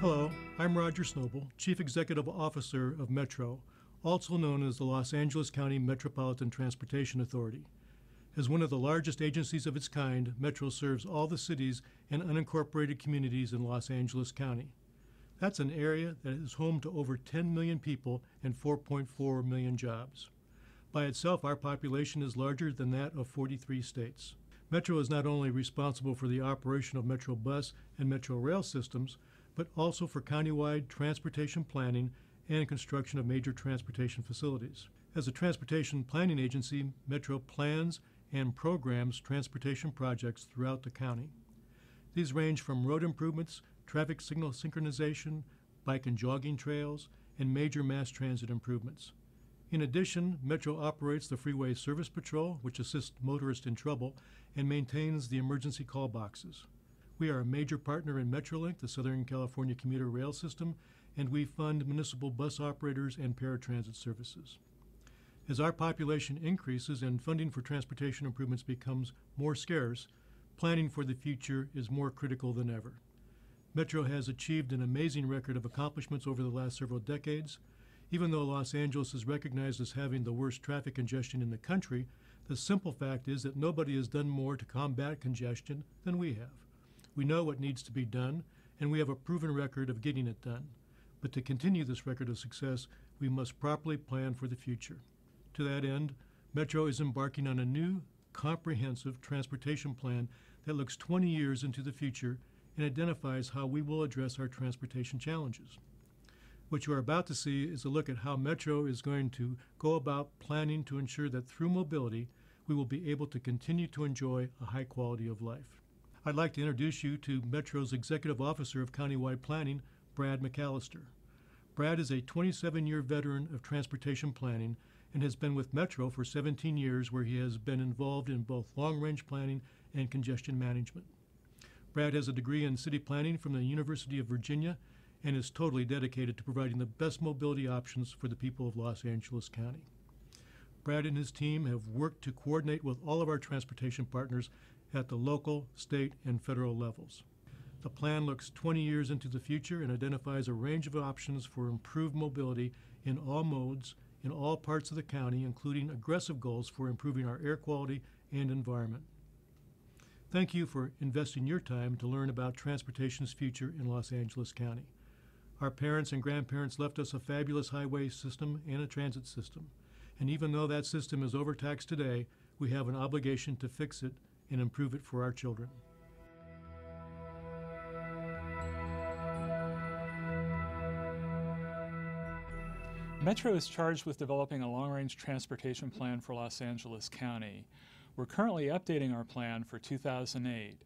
Hello, I'm Roger Snobel, Chief Executive Officer of Metro, also known as the Los Angeles County Metropolitan Transportation Authority. As one of the largest agencies of its kind, Metro serves all the cities and unincorporated communities in Los Angeles County. That's an area that is home to over 10 million people and 4.4 million jobs. By itself, our population is larger than that of 43 states. Metro is not only responsible for the operation of Metro bus and Metro rail systems, but also for countywide transportation planning and construction of major transportation facilities. As a transportation planning agency, Metro plans and programs transportation projects throughout the county. These range from road improvements, traffic signal synchronization, bike and jogging trails, and major mass transit improvements. In addition, Metro operates the Freeway Service Patrol, which assists motorists in trouble, and maintains the emergency call boxes. We are a major partner in Metrolink, the Southern California commuter rail system, and we fund municipal bus operators and paratransit services. As our population increases and funding for transportation improvements becomes more scarce, planning for the future is more critical than ever. Metro has achieved an amazing record of accomplishments over the last several decades. Even though Los Angeles is recognized as having the worst traffic congestion in the country, the simple fact is that nobody has done more to combat congestion than we have. We know what needs to be done, and we have a proven record of getting it done. But to continue this record of success, we must properly plan for the future. To that end, Metro is embarking on a new, comprehensive transportation plan that looks 20 years into the future and identifies how we will address our transportation challenges. What you are about to see is a look at how Metro is going to go about planning to ensure that through mobility, we will be able to continue to enjoy a high quality of life. I'd like to introduce you to Metro's Executive Officer of Countywide Planning, Brad McAllister. Brad is a 27-year veteran of transportation planning and has been with Metro for 17 years, where he has been involved in both long-range planning and congestion management. Brad has a degree in city planning from the University of Virginia and is totally dedicated to providing the best mobility options for the people of Los Angeles County. Brad and his team have worked to coordinate with all of our transportation partners at the local, state, and federal levels. The plan looks 20 years into the future and identifies a range of options for improved mobility in all modes, in all parts of the county, including aggressive goals for improving our air quality and environment. Thank you for investing your time to learn about transportation's future in Los Angeles County. Our parents and grandparents left us a fabulous highway system and a transit system. And even though that system is overtaxed today, we have an obligation to fix it and improve it for our children. Metro is charged with developing a long-range transportation plan for Los Angeles County. We're currently updating our plan for 2008.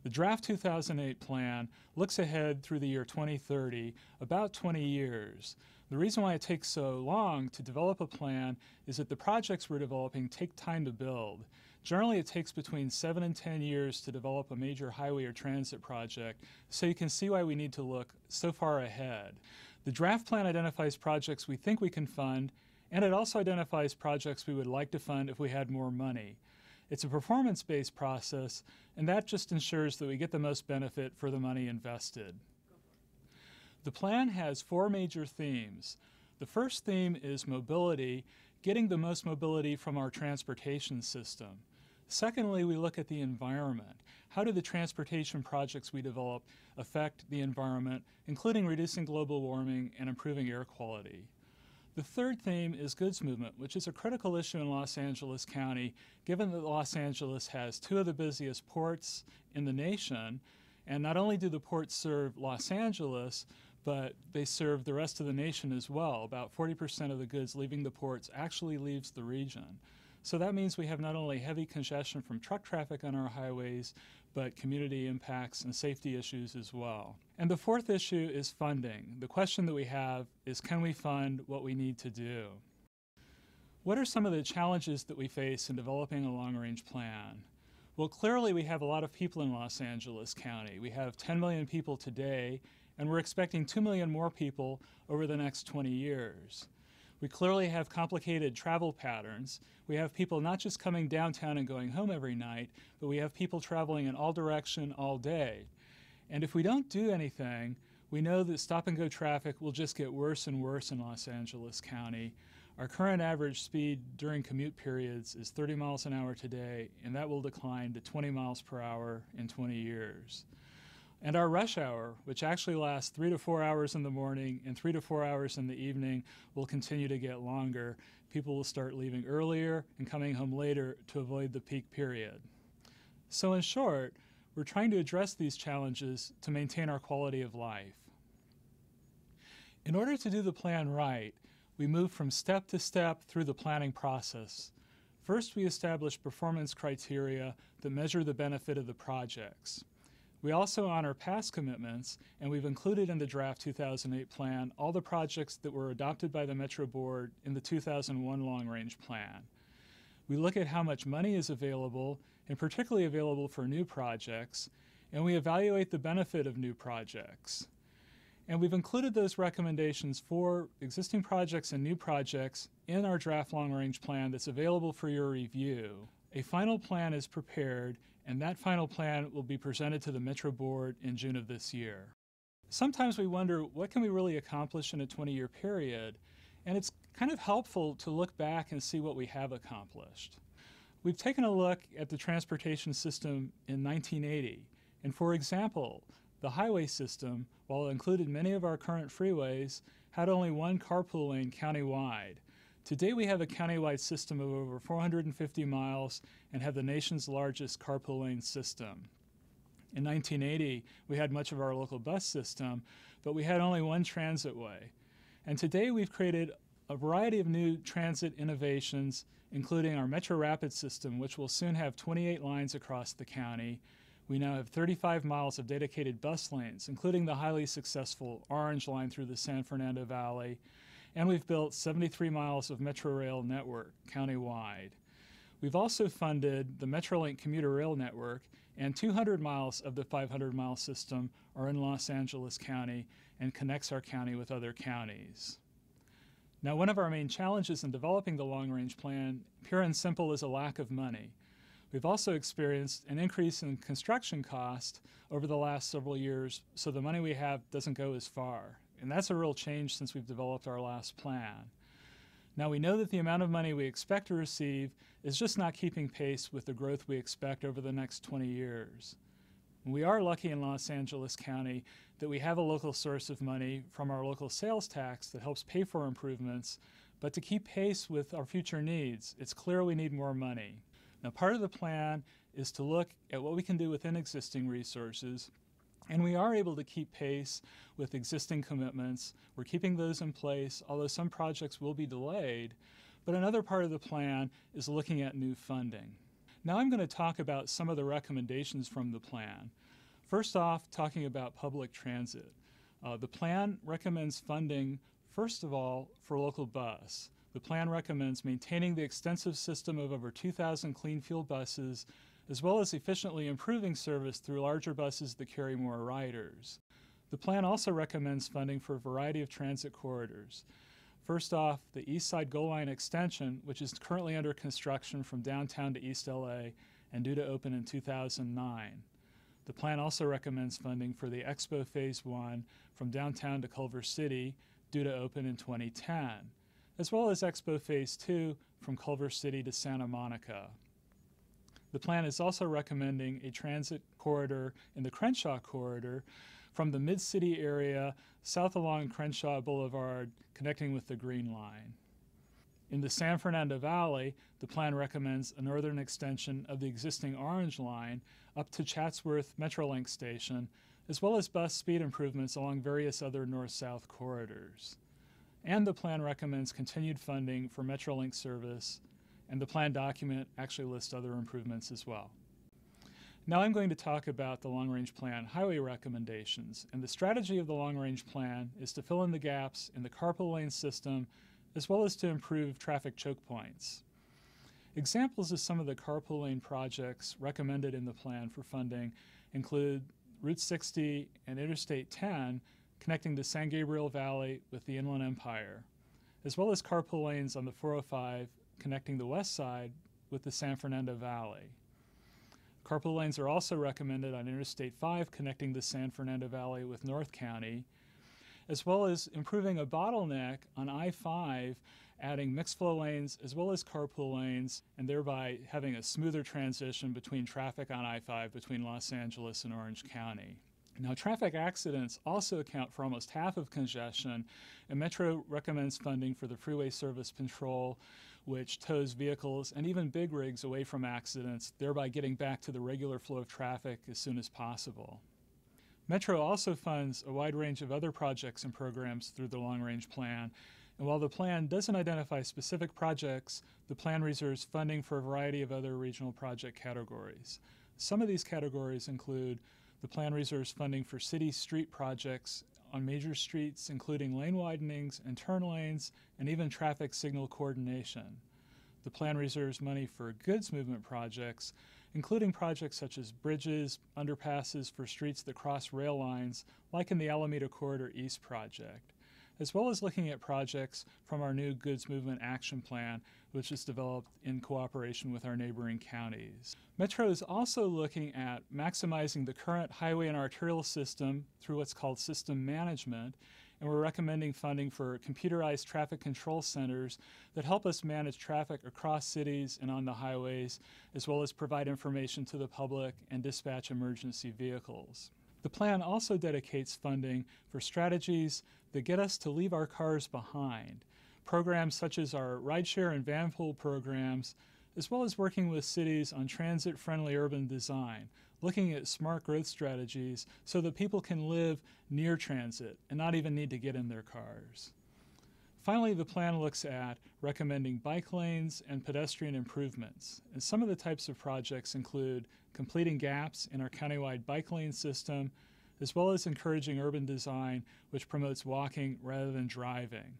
The draft 2008 plan looks ahead through the year 2030, about 20 years. The reason why it takes so long to develop a plan is that the projects we're developing take time to build. Generally, it takes between 7 and 10 years to develop a major highway or transit project, so you can see why we need to look so far ahead. The draft plan identifies projects we think we can fund, and it also identifies projects we would like to fund if we had more money. It's a performance-based process, and that just ensures that we get the most benefit for the money invested. The plan has 4 major themes. The first theme is mobility, getting the most mobility from our transportation system. Secondly, we look at the environment. How do the transportation projects we develop affect the environment, including reducing global warming and improving air quality? The third theme is goods movement, which is a critical issue in Los Angeles County, given that Los Angeles has 2 of the busiest ports in the nation, and not only do the ports serve Los Angeles, but they serve the rest of the nation as well. About 40% of the goods leaving the ports actually leaves the region. So that means we have not only heavy congestion from truck traffic on our highways, but community impacts and safety issues as well. And the fourth issue is funding. The question that we have is, can we fund what we need to do? What are some of the challenges that we face in developing a long-range plan? Well, clearly we have a lot of people in Los Angeles County. We have 10 million people today, and we're expecting 2 million more people over the next 20 years. We clearly have complicated travel patterns. We have people not just coming downtown and going home every night, but we have people traveling in all direction all day. And if we don't do anything, We know that stop-and-go traffic will just get worse and worse in Los Angeles County. Our current average speed during commute periods is 30 miles an hour today, and that will decline to 20 miles per hour in 20 years. And our rush hour, which actually lasts 3 to 4 hours in the morning and 3 to 4 hours in the evening, will continue to get longer. People will start leaving earlier and coming home later to avoid the peak period. So in short, we're trying to address these challenges to maintain our quality of life. In order to do the plan right, we move from step to step through the planning process. First, we establish performance criteria that measure the benefit of the projects. We also honor past commitments, and we've included in the draft 2008 plan all the projects that were adopted by the Metro Board in the 2001 long-range plan. We look at how much money is available, and particularly available for new projects, and we evaluate the benefit of new projects. And we've included those recommendations for existing projects and new projects in our draft long-range plan that's available for your review. A final plan is prepared, and that final plan will be presented to the Metro Board in June of this year. Sometimes we wonder, what can we really accomplish in a 20-year period? And it's kind of helpful to look back and see what we have accomplished. We've taken a look at the transportation system in 1980, and for example, the highway system, while it included many of our current freeways, had only one carpool lane countywide. Today we have a countywide system of over 450 miles and have the nation's largest carpool lane system. In 1980, we had much of our local bus system, but we had only one transitway. And today we've created a variety of new transit innovations, including our Metro Rapid system, which will soon have 28 lines across the county. We now have 35 miles of dedicated bus lanes, including the highly successful Orange Line through the San Fernando Valley. And we've built 73 miles of Metro Rail network countywide. We've also funded the Metrolink commuter rail network, and 200 miles of the 500-mile system are in Los Angeles County and connects our county with other counties. Now, one of our main challenges in developing the long-range plan, pure and simple, is a lack of money. We've also experienced an increase in construction cost over the last several years, so the money we have doesn't go as far. And that's a real change since we've developed our last plan. Now, we know that the amount of money we expect to receive is just not keeping pace with the growth we expect over the next 20 years. We are lucky in Los Angeles County that we have a local source of money from our local sales tax that helps pay for improvements, but to keep pace with our future needs, it's clear we need more money. Now, part of the plan is to look at what we can do within existing resources, and we are able to keep pace with existing commitments. We're keeping those in place, although some projects will be delayed. But another part of the plan is looking at new funding. Now I'm going to talk about some of the recommendations from the plan. First off, talking about public transit. The plan recommends funding, first of all, for local bus. The plan recommends maintaining the extensive system of over 2,000 clean fuel buses, as well as efficiently improving service through larger buses that carry more riders. The plan also recommends funding for a variety of transit corridors. First off, the Eastside Goal Line Extension, which is currently under construction from downtown to East LA and due to open in 2009. The plan also recommends funding for the Expo Phase 1 from downtown to Culver City, due to open in 2010, as well as Expo Phase 2 from Culver City to Santa Monica. The plan is also recommending a transit corridor in the Crenshaw corridor from the Mid-City area south along Crenshaw Boulevard, connecting with the Green Line. In the San Fernando Valley, the plan recommends a northern extension of the existing Orange Line up to Chatsworth Metrolink Station, as well as bus speed improvements along various other north-south corridors. And the plan recommends continued funding for Metrolink service, and the plan document actually lists other improvements as well. Now I'm going to talk about the long-range plan highway recommendations, and the strategy of the long-range plan is to fill in the gaps in the carpool lane system, as well as to improve traffic choke points. Examples of some of the carpool lane projects recommended in the plan for funding include Route 60 and Interstate 10 connecting the San Gabriel Valley with the Inland Empire, as well as carpool lanes on the 405 connecting the west side with the San Fernando Valley. Carpool lanes are also recommended on Interstate 5 connecting the San Fernando Valley with North County, as well as improving a bottleneck on I-5, adding mixed flow lanes as well as carpool lanes, and thereby having a smoother transition between traffic on I-5 between Los Angeles and Orange County. Now, traffic accidents also account for almost half of congestion, and Metro recommends funding for the Freeway Service Patrol, which tows vehicles and even big rigs away from accidents, thereby getting back to the regular flow of traffic as soon as possible. Metro also funds a wide range of other projects and programs through the long-range plan, and while the plan doesn't identify specific projects, the plan reserves funding for a variety of other regional project categories. Some of these categories include the plan reserves funding for city street projects on major streets, including lane widenings and turn lanes, and even traffic signal coordination. The plan reserves money for goods movement projects, including projects such as bridges, underpasses for streets that cross rail lines, like in the Alameda Corridor East project, as well as looking at projects from our new Goods Movement Action Plan, which is developed in cooperation with our neighboring counties. Metro is also looking at maximizing the current highway and arterial system through what's called system management, and we're recommending funding for computerized traffic control centers that help us manage traffic across cities and on the highways, as well as provide information to the public and dispatch emergency vehicles. The plan also dedicates funding for strategies that get us to leave our cars behind, programs such as our rideshare and vanpool programs, as well as working with cities on transit-friendly urban design, looking at smart growth strategies so that people can live near transit and not even need to get in their cars. Finally, the plan looks at recommending bike lanes and pedestrian improvements. And some of the types of projects include completing gaps in our countywide bike lane system, as well as encouraging urban design, which promotes walking rather than driving.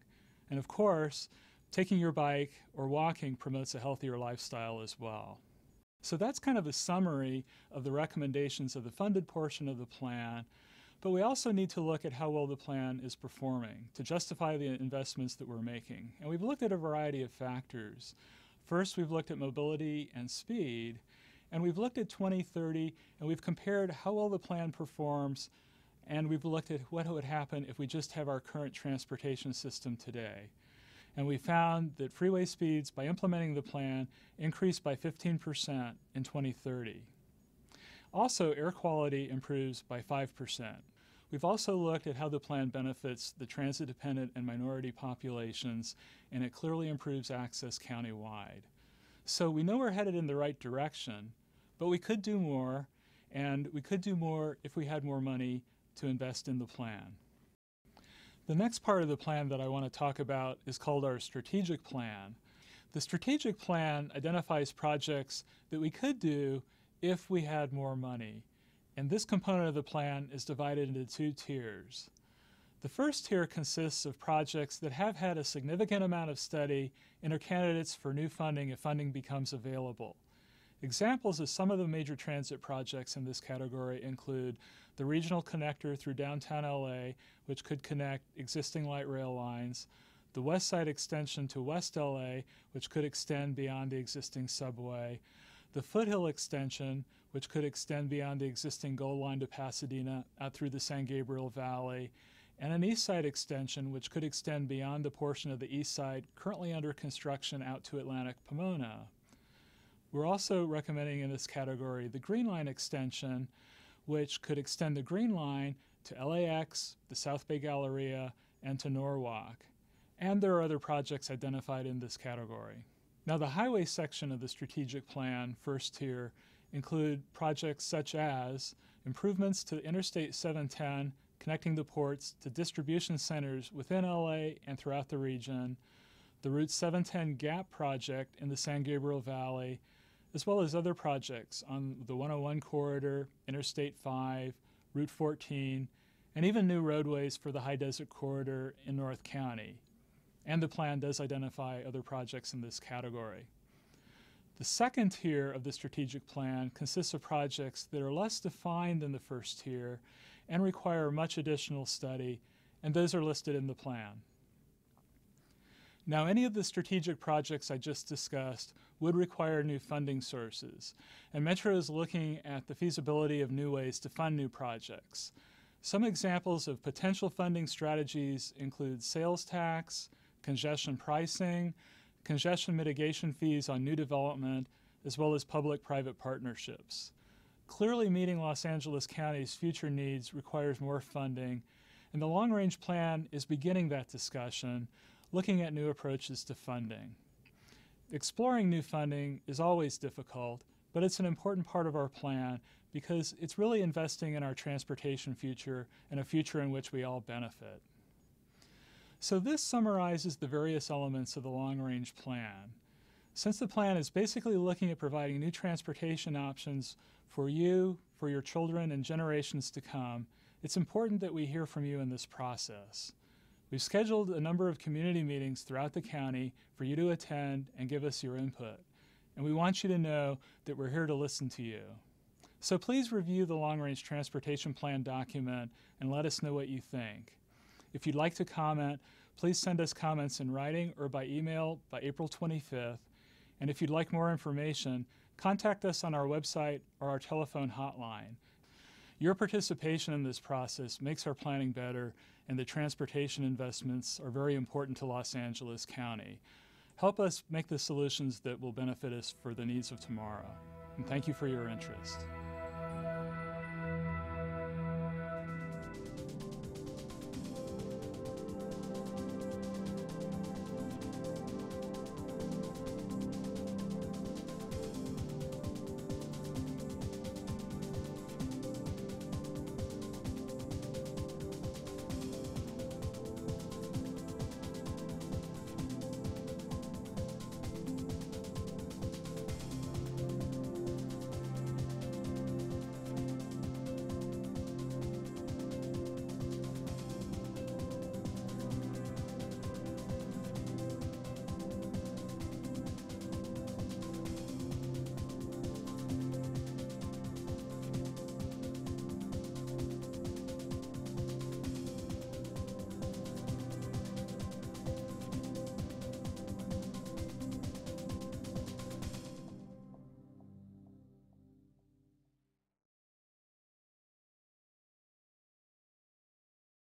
And of course, taking your bike or walking promotes a healthier lifestyle as well. So that's kind of a summary of the recommendations of the funded portion of the plan, but we also need to look at how well the plan is performing to justify the investments that we're making. And we've looked at a variety of factors. First, we've looked at mobility and speed, and we've looked at 2030, and we've compared how well the plan performs, and we've looked at what would happen if we just have our current transportation system today. And we found that freeway speeds, by implementing the plan, increased by 15% in 2030. Also, air quality improves by 5%. We've also looked at how the plan benefits the transit-dependent and minority populations, and it clearly improves access countywide. So we know we're headed in the right direction, but we could do more, and we could do more if we had more money to invest in the plan. The next part of the plan that I want to talk about is called our strategic plan. The strategic plan identifies projects that we could do if we had more money. And this component of the plan is divided into two tiers. The first tier consists of projects that have had a significant amount of study and are candidates for new funding if funding becomes available. Examples of some of the major transit projects in this category include the regional connector through downtown LA, which could connect existing light rail lines, the Westside Extension to West LA, which could extend beyond the existing subway, the Foothill Extension, which could extend beyond the existing Gold Line to Pasadena out through the San Gabriel Valley, and an Eastside Extension, which could extend beyond the portion of the East Side currently under construction out to Atlantic Pomona. We're also recommending in this category the Green Line Extension, which could extend the Green Line to LAX, the South Bay Galleria, and to Norwalk. And there are other projects identified in this category. Now, the highway section of the strategic plan, first tier, include projects such as improvements to Interstate 710, connecting the ports to distribution centers within LA and throughout the region, the Route 710 Gap project in the San Gabriel Valley, as well as other projects on the 101 corridor, Interstate 5, Route 14, and even new roadways for the High Desert Corridor in North County. And the plan does identify other projects in this category. The second tier of the strategic plan consists of projects that are less defined than the first tier and require much additional study, and those are listed in the plan. Now, any of the strategic projects I just discussed would require new funding sources, and Metro is looking at the feasibility of new ways to fund new projects. Some examples of potential funding strategies include sales tax, congestion pricing, congestion mitigation fees on new development, as well as public-private partnerships. Clearly meeting Los Angeles County's future needs requires more funding, and the long-range plan is beginning that discussion, looking at new approaches to funding. Exploring new funding is always difficult, but it's an important part of our plan because it's really investing in our transportation future and a future in which we all benefit. So this summarizes the various elements of the long-range plan. Since the plan is basically looking at providing new transportation options for you, for your children, and generations to come, it's important that we hear from you in this process. We've scheduled a number of community meetings throughout the county for you to attend and give us your input. And we want you to know that we're here to listen to you. So please review the Long-Range Transportation Plan document and let us know what you think. If you'd like to comment, please send us comments in writing or by email by April 25th. And if you'd like more information, contact us on our website or our telephone hotline. Your participation in this process makes our planning better, and the transportation investments are very important to Los Angeles County. Help us make the solutions that will benefit us for the needs of tomorrow. And thank you for your interest.